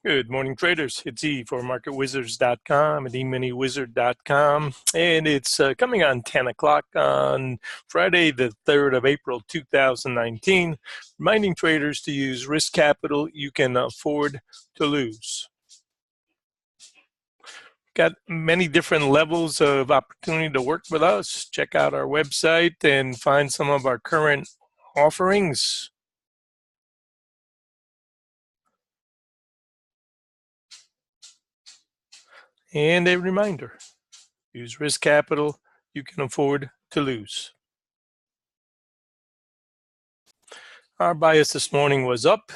Good morning, traders. It's E for MarketWizards.com and eMiniWizard.com. And it's coming on 10 o'clock on Friday, the 3rd of April, 2019, reminding traders to use risk capital you can afford to lose. Got many different levels of opportunity to work with us. Check out our website and find some of our current offerings. And a reminder, use risk capital you can afford to lose. Our bias this morning was up.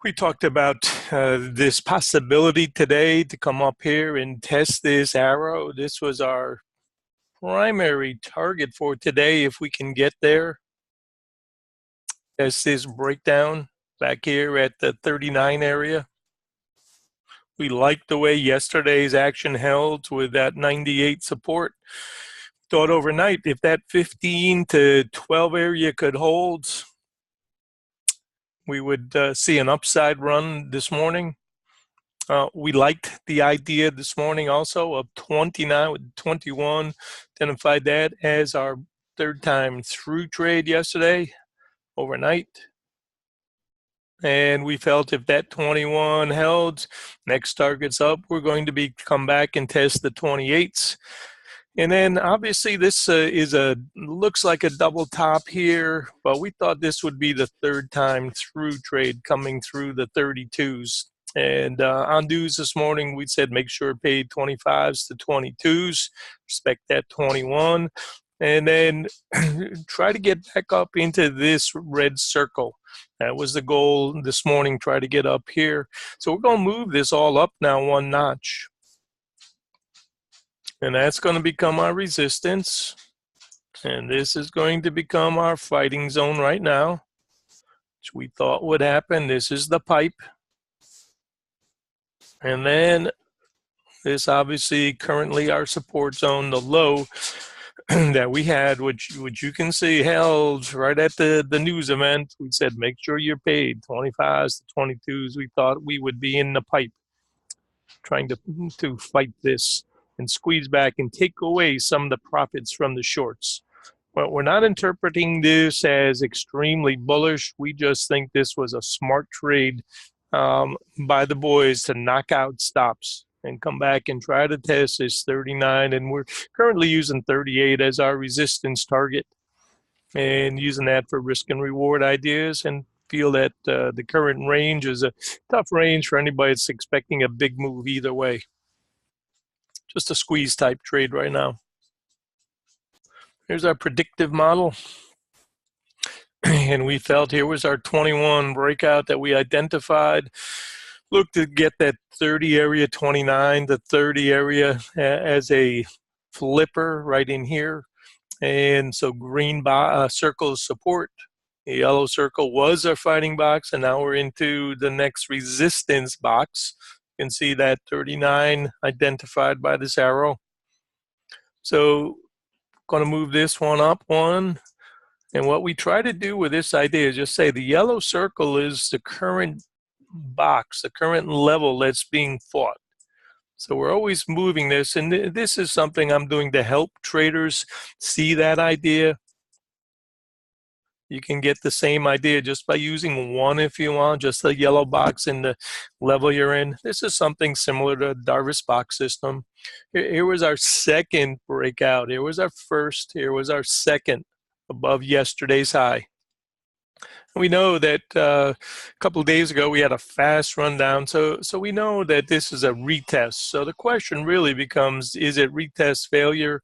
We talked about this possibility today to come up here and test this arrow. This was our primary target for today if we can get there. As this breakdown back here at the 39 area. We liked the way yesterday's action held with that 98 support. Thought overnight, if that 15 to 12 area could hold, we would see an upside run this morning. We liked the idea this morning also of 29 with 21, identified that as our third time through trade yesterday, overnight. And we felt if that 21 held, next target's up, we're going to come back and test the 28s. And then obviously this looks like a double top here, but we thought this would be the third time through trade coming through the 32s. And on dues this morning, we said make sure paid 25s to 22s, respect that 21, and then try to get back up into this red circle. That was the goal this morning, try to get up here. So we're going to move this all up now one notch. And that's going to become our resistance. And this is going to become our fighting zone right now, which we thought would happen. This is the pipe. And then this obviously currently our support zone, the low that we had, which you can see held right at the news event. We said, make sure you're paid 25s to 22s. We thought we would be in the pipe trying to fight this and squeeze back and take away some of the profits from the shorts. But we're not interpreting this as extremely bullish. We just think this was a smart trade by the boys to knock out stops and come back and try to test this 39. And we're currently using 38 as our resistance target and using that for risk and reward ideas, and feel that the current range is a tough range for anybody that's expecting a big move either way. Just a squeeze type trade right now. Here's our predictive model. And we felt here was our 21 breakout that we identified. Look to get that 30 area, 29 to 30 area as a flipper right in here. And so green circle is support. The yellow circle was our fighting box, and now we're into the next resistance box. You can see that 39 identified by this arrow. So going to move this one up one. And what we try to do with this idea is just say the yellow circle is the current box, the current level that's being fought. So we're always moving this, and this is something I'm doing to help traders see that idea. You can get the same idea just by using one if you want, just the yellow box in the level you're in. This is something similar to Darvas box system. Here was our second breakout. Here was our first. Here was our second above yesterday's high. We know that a couple of days ago we had a fast rundown, so we know that this is a retest. So the question really becomes, is it retest failure,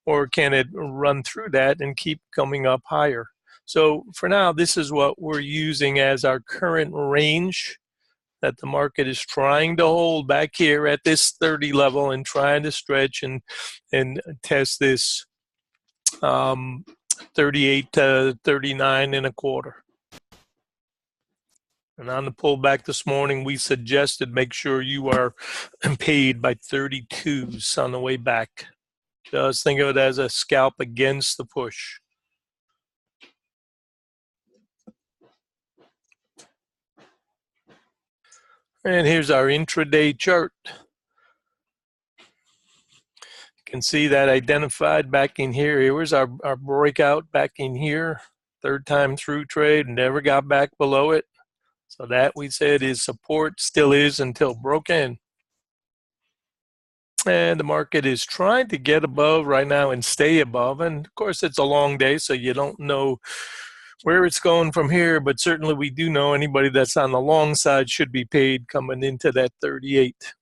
or can it run through that and keep coming up higher? So for now, this is what we're using as our current range that the market is trying to hold back here at this 30 level and trying to stretch and test this 38 to 39 and a quarter. And on the pullback this morning, we suggested make sure you are paid by 32s on the way back. Just think of it as a scalp against the push. And here's our intraday chart. You can see that identified back in here. Here was our breakout back in here. Third time through trade, never got back below it. So that we said is support, still is until broken. And the market is trying to get above right now and stay above. And of course, it's a long day, so you don't know where it's going from here. But certainly we do know anybody that's on the long side should be paid coming into that 38.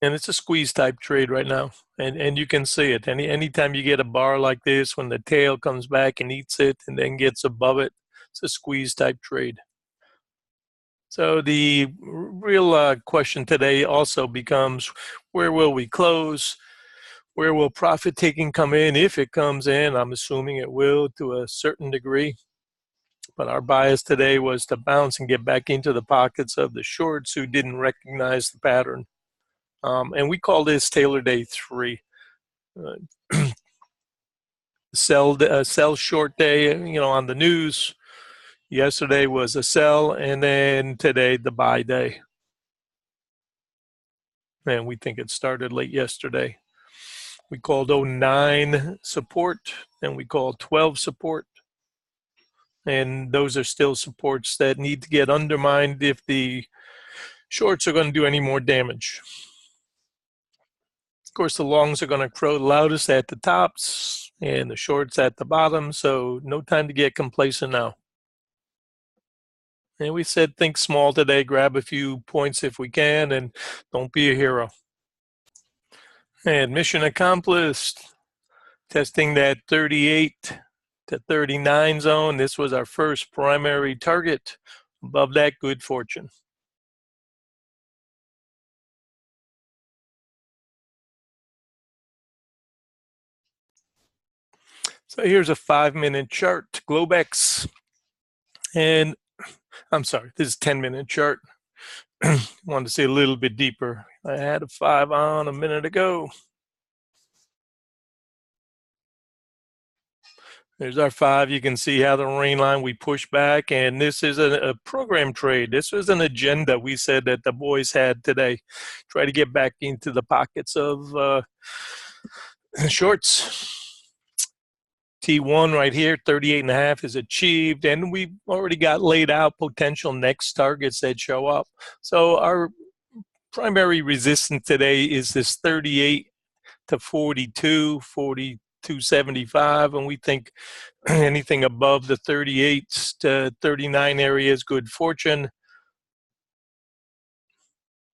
And it's a squeeze type trade right now. And you can see it. Anytime you get a bar like this, when the tail comes back and eats it and then gets above it, it's a squeeze type trade. So the real question today also becomes, where will we close? Where will profit taking come in? If it comes in, I'm assuming it will to a certain degree. But our bias today was to bounce and get back into the pockets of the shorts who didn't recognize the pattern. And we call this Taylor Day 3. Sell short day, on the news. Yesterday was a sell, and then today the buy day. And we think it started late yesterday. We called 09 support, and we called 12 support. And those are still supports that need to get undermined if the shorts are going to do any more damage. Of course, the longs are going to crow loudest at the tops and the shorts at the bottom, so no time to get complacent now. And we said think small today, grab a few points if we can, and don't be a hero. And mission accomplished. Testing that 38 to 39 zone. This was our first primary target. Above that, good fortune. So here's a 5-minute chart, Globex. And I'm sorry, this is a 10-minute chart. Wanted to see a little bit deeper. I had a 5 on a minute ago. There's our 5. You can see how the rain line we push back, and this is a program trade. This was an agenda we said that the boys had today. Try to get back into the pockets of shorts. T1 right here, 38.5 is achieved, and we've already got laid out potential next targets that show up. So our primary resistance today is this 38 to 42, 42.75, and we think anything above the 38 to 39 area is good fortune.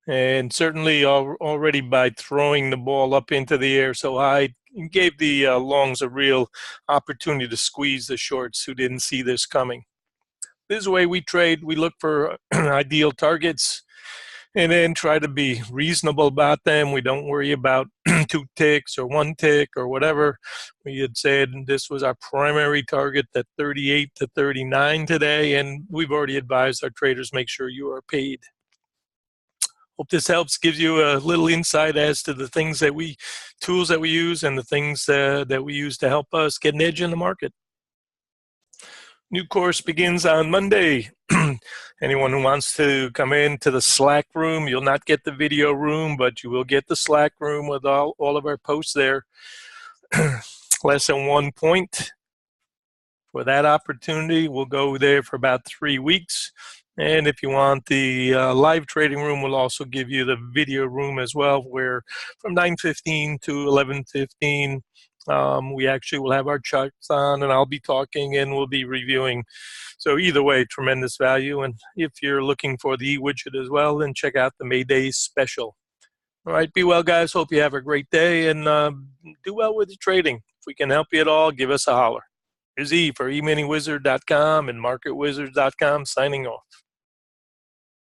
And certainly already by throwing the ball up into the air so high, gave the longs a real opportunity to squeeze the shorts who didn't see this coming. This is the way we trade. We look for ideal targets and then try to be reasonable about them. We don't worry about 2 ticks or 1 tick or whatever. We had said this was our primary target, that 38 to 39 today, and we've already advised our traders make sure you are paid. Hope this helps, gives you a little insight as to the tools that we use and the things that we use to help us get an edge in the market. New course begins on Monday. Anyone who wants to come into the Slack room, you'll not get the video room, but you will get the Slack room with all of our posts there. Less than 1 point for that opportunity. We'll go there for about 3 weeks. And if you want the live trading room, we'll also give you the video room as well, where from 9:15 to 11:15, we actually will have our charts on, and I'll be talking and we'll be reviewing. So either way, tremendous value. And if you're looking for the e-widget as well, then check out the May Day special. All right, be well, guys. Hope you have a great day and do well with your trading. If we can help you at all, give us a holler. Here's E for eMiniWizard.com and MarketWizards.com signing off.